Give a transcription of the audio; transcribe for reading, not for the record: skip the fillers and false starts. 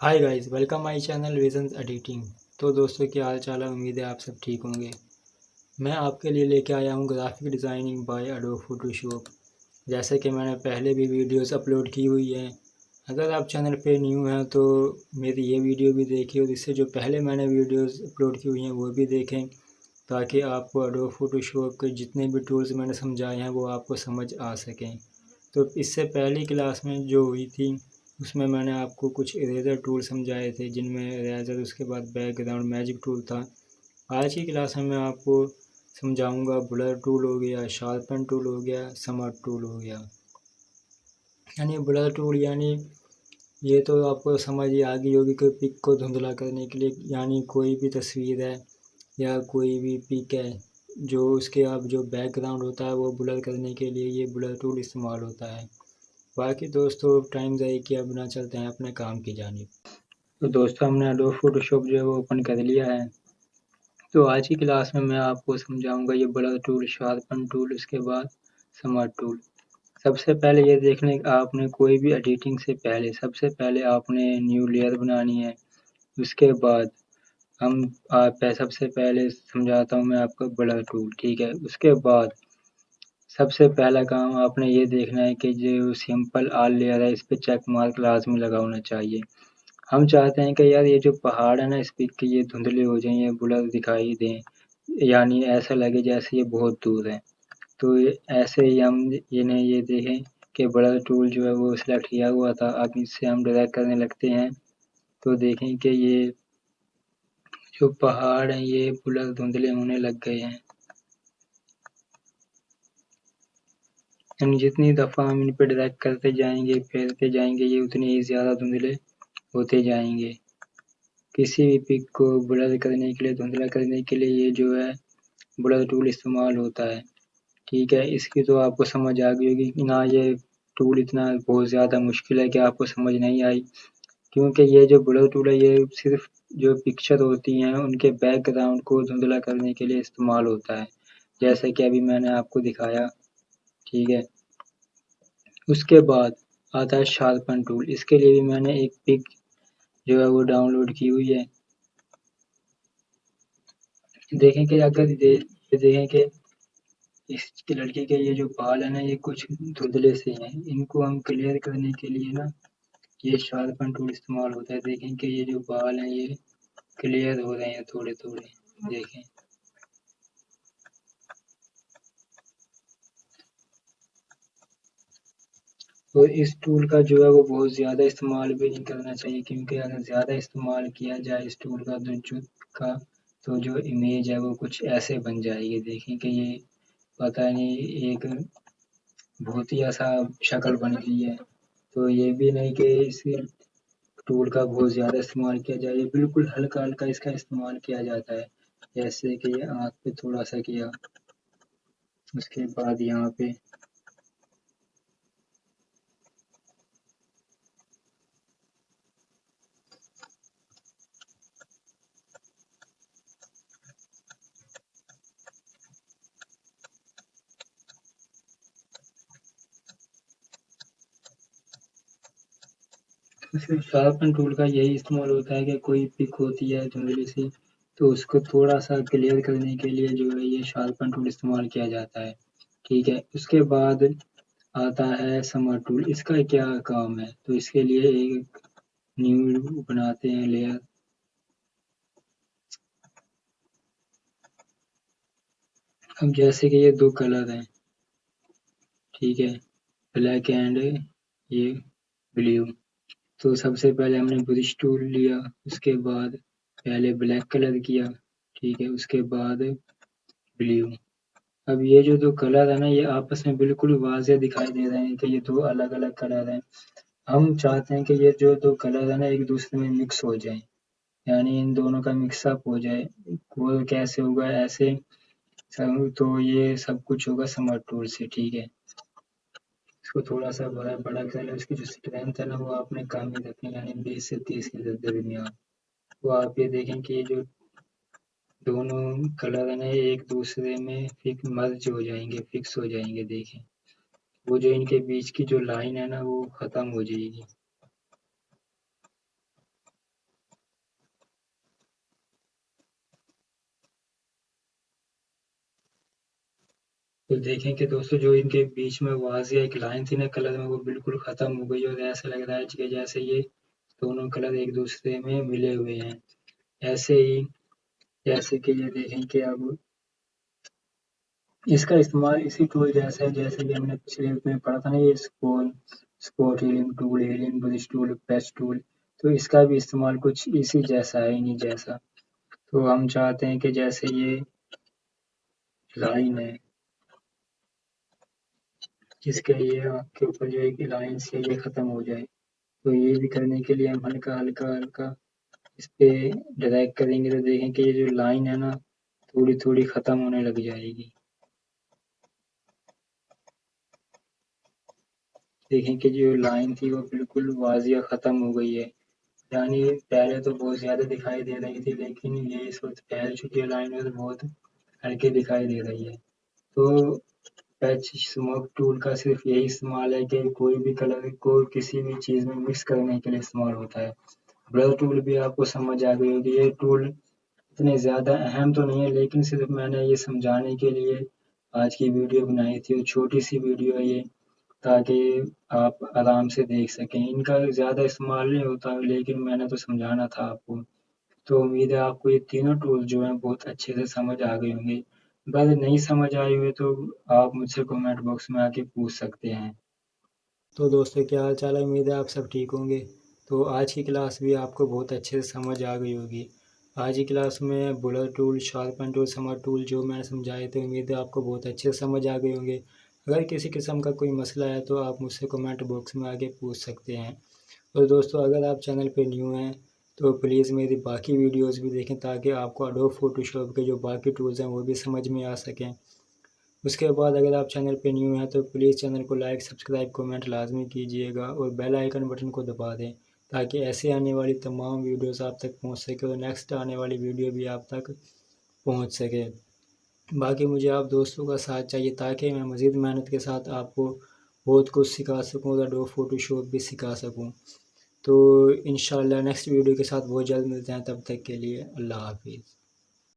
Hi guys, welcome my channel visions editing. तो दोस्तों, क्या हाल चाल है? उम्मीद है आप सब ठीक होंगे। मैं आपके लिए लेके आया हूँ graphic designing by Adobe Photoshop. जैसे कि मैंने पहले भी वीडियोस अपलोड की हुई हैं। अगर आप चैनल पे न्यू हैं तो मेरी ये वीडियो भी देखिए और इससे जो पहले मैंने वीडियोस अपलोड की हुई हैं वो भी देखें, ताकि आपको एडोब फोटोशॉप के जितने भी टूल्स मैंने समझाए हैं वो आपको समझ आ सकें। तो इससे पहली क्लास में जो हुई थी उसमें मैंने आपको कुछ इरेज़र टूल समझाए थे, जिनमें इरेज़र, उसके बाद बैकग्राउंड मैजिक टूल था। आज की क्लास में मैं आपको समझाऊंगा ब्लर टूल हो गया, शार्पन टूल हो गया, स्मार्ट टूल हो गया। यानी ब्लर टूल यानी ये तो आपको समझ ही आ गई होगी कि पिक को धुंधला करने के लिए, यानी कोई भी तस्वीर है या कोई भी पिक है जो उसके अब जो बैकग्राउंड होता है वो ब्लर करने के लिए ये ब्लर टूल इस्तेमाल होता है। बाकी दोस्तों, टाइम ज़ाया किए बिना चलते हैं अपने काम की जानिब। तो दोस्तों, हमने एडोब फोटोशॉप जो है वो ओपन कर लिया है। तो आज की क्लास में मैं आपको समझाऊंगा ये ब्लर टूल, शार्पन टूल, उसके बाद स्मार्ट टूल। सबसे पहले ये देखने आपने कोई भी एडिटिंग से पहले सबसे पहले आपने न्यू लेयर बनानी है। उसके बाद हम सबसे पहले समझाता हूँ मैं आपको ब्लर टूल, ठीक है। उसके बाद सबसे पहला काम आपने ये देखना है कि जो सिंपल ऑल लेयर है इस पे चेक मार्क लाजमी लगा होना चाहिए। हम चाहते हैं कि यार ये जो पहाड़ है ना इस पिक के, ये धुंधले हो जाएं, ये ब्लर दिखाई दें, यानी ऐसा लगे जैसे ये बहुत दूर है। तो ऐसे ही हम ये देखें कि ब्लर टूल जो है वो सिलेक्ट किया हुआ था। अब इससे हम ड्रैग करने लगते हैं तो देखें कि ये जो पहाड़ हैं ये ब्लर धुंधले होने लग गए हैं। यानी जितनी दफ़ा हम इन पे ड्रैग करते जाएंगे, फेरते जाएंगे, ये उतने ही ज़्यादा धुंधले होते जाएंगे। किसी भी पिक को ब्लर करने के लिए, धुंधला करने के लिए ये जो है ब्लर टूल इस्तेमाल होता है, ठीक है। इसकी तो आपको समझ आ गई होगी कि ना, ये टूल इतना बहुत ज़्यादा मुश्किल है कि आपको समझ नहीं आई, क्योंकि ये जो ब्लर टूल है ये सिर्फ जो पिक्चर होती हैं उनके बैकग्राउंड को धुंधला करने के लिए इस्तेमाल होता है, जैसे कि अभी मैंने आपको दिखाया, ठीक है। उसके बाद आता है शार्पन टूल। इसके लिए भी मैंने एक पिक जो है वो डाउनलोड की हुई है। देखें कि देखें कि इस लड़के के ये जो बाल है ना ये कुछ धुंधले से हैं। इनको हम क्लियर करने के लिए ना ये शार्पन टूल इस्तेमाल होता है। देखें कि ये जो बाल हैं ये क्लियर हो रहे हैं थोड़े थोड़े, देखें। और इस टूल का जो है वो बहुत ज़्यादा इस्तेमाल भी नहीं करना चाहिए, क्योंकि अगर ज़्यादा इस्तेमाल किया जाए इस टूल का तो जो इमेज है वो कुछ ऐसे बन जाएगी। देखें कि ये पता नहीं एक बहुत ही ऐसा शक्ल बन गई है। तो ये भी नहीं कि इस टूल का बहुत ज़्यादा इस्तेमाल किया जाए, ये बिल्कुल हल्का हल्का इसका इस्तेमाल किया जाता है। जैसे कि ये आँख पे थोड़ा सा किया, उसके बाद यहाँ पे सिर्फ शार्पन टूल का यही इस्तेमाल होता है कि कोई पिक होती है धुंधली सी, तो उसको थोड़ा सा क्लियर करने के लिए जो है ये शार्पन टूल इस्तेमाल किया जाता है, ठीक है। उसके बाद आता है स्मार्ट टूल। इसका क्या काम है? तो इसके लिए एक न्यू बनाते हैं लेयर। अब जैसे कि ये दो कलर हैं, ठीक है, ब्लैक एंड ये ब्लू। तो सबसे पहले हमने ब्रश टूल लिया, उसके बाद पहले ब्लैक कलर किया, ठीक है, उसके बाद ब्लू। अब ये जो दो कलर है ना ये आपस में बिल्कुल वाज़ेह दिखाई दे रहे हैं कि ये दो अलग अलग कलर हैं। हम चाहते हैं कि ये जो दो कलर है ना एक दूसरे में मिक्स हो जाए, यानी इन दोनों का मिक्सअप हो जाए। वो कैसे होगा? ऐसे सब, तो ये सब कुछ होगा स्मार्ट टूल से, ठीक है। इसको थोड़ा सा बड़ा बड़ा कर लो। इसकी जो स्ट्रेंथ है ना वो आपने कम ही रखनी है, यानी 20 से 30 के दरमियान। तो आप ये देखें कि ये जो दोनों कलर है ना ये एक दूसरे में मर्ज हो जाएंगे, फिक्स हो जाएंगे। देखें वो जो इनके बीच की जो लाइन है ना वो खत्म हो जाएगी। تو دیکھیں کہ دوستو جو ان کے بیچ میں واضح ایک لائن تھی نا کلر میں، وہ بالکل ختم ہو گئی اور ایسا لگ رہا ہے کہ جیسے یہ دونوں کلر ایک دوسرے میں ملے ہوئے ہیں۔ ایسے ہی جیسے کہ یہ دیکھیں کہ اب اس کا استعمال اسی ٹول جیسا ہے جیسے کہ ہم نے پچھلے میں پڑھا تھا نا، یہ spot healing tool, healing brush tool, patch tool, تو اس کا بھی استعمال کچھ اسی جیسا ہے، انہی جیسا۔ تو ہم چاہتے ہیں کہ جیسے یہ لائن ہے، جس کے لیے آپ کے اوپر جو ایک لائن سے یہ ختم ہو جائے، تو یہ بھی کرنے کے لیے ہم ہلکا ہلکا ہلکا اس پہ ڈریگ کریں گے تو دیکھیں کہ یہ جو لائن ہے نا تھوڑی تھوڑی ختم ہونے لگ جائے گی۔ دیکھیں کہ جو لائن تھی وہ بالکل واضح ختم ہو گئی ہے، یعنی پہلے تو بہت زیادہ دکھائی دے رہی تھی لیکن یہ اس وقت پھیل چکی ہے لائن میں تو بہت ہلکی دکھائی دے رہی ہے۔ تو پیچ اسموک ٹول کا صرف یہی استعمال ہے کہ کوئی بھی کلر کو کسی بھی چیز میں مکس کرنے کے لیے استعمال ہوتا ہے۔ بلر ٹول بھی آپ کو سمجھ آ گئی ہوگی، یہ ٹول اتنے زیادہ اہم تو نہیں ہے لیکن صرف میں نے یہ سمجھانے کے لیے آج کی ویڈیو بنائی تھی، اور چھوٹی سی ویڈیو ہے یہ، تاکہ آپ آرام سے دیکھ سکیں۔ ان کا زیادہ استعمال نہیں ہوتا لیکن میں نے تو سمجھانا تھا آپ کو۔ تو امید ہے آپ کو یہ تینوں ٹول جو ہیں بہت اچھے سے سمجھ آ گئے ہوں گے۔ اگر نہیں سمجھ آئے ہوئے تو آپ مجھ سے کمنٹ باکس میں آ کے پوچھ سکتے ہیں۔ تو دوستو کیا حال چال ہے، امید ہے آپ سب ٹھیک ہوں گے۔ تو آج کی کلاس بھی آپ کو بہت اچھے سے سمجھ آ گئی ہوگی۔ آج کی کلاس میں بلر ٹول، شارپن ٹول، سمر ٹول جو میں نے سمجھائے تھے، امید ہے آپ کو بہت اچھے سے سمجھ آ گئے ہوں گے۔ اگر کسی قسم کا کوئی مسئلہ ہے تو آپ مجھ سے کمنٹ باکس میں آ کے پوچھ سکتے ہیں۔ اور دوستو اگر آپ چینل پہ نیو ہیں تو پلیز میری باقی ویڈیوز بھی دیکھیں تاکہ آپ کو ایڈوب فوٹو شاپ کے جو باقی ٹولز ہیں وہ بھی سمجھ میں آ سکیں۔ اس کے بعد اگر آپ چینل پہ نیو ہیں تو پلیز چینل کو لائک، سبسکرائب، کومنٹ لازمی کیجیے گا اور بیل آئیکن بٹن کو دبا دیں تاکہ ایسے آنے والی تمام ویڈیوز آپ تک پہنچ سکے اور نیکسٹ آنے والی ویڈیو بھی آپ تک پہنچ سکے۔ باقی مجھے آپ دوستوں کا ساتھ چاہیے تاکہ میں مزید محنت کے ساتھ آپ کو بہت کچھ سکھا سکوں اور ایڈوب فوٹو شاپ بھی سکھا سکوں۔ تو انشاءاللہ نیکسٹ ویڈیو کے ساتھ بہت جلد ملتے ہیں، تب تک کے لیے اللہ حافظ۔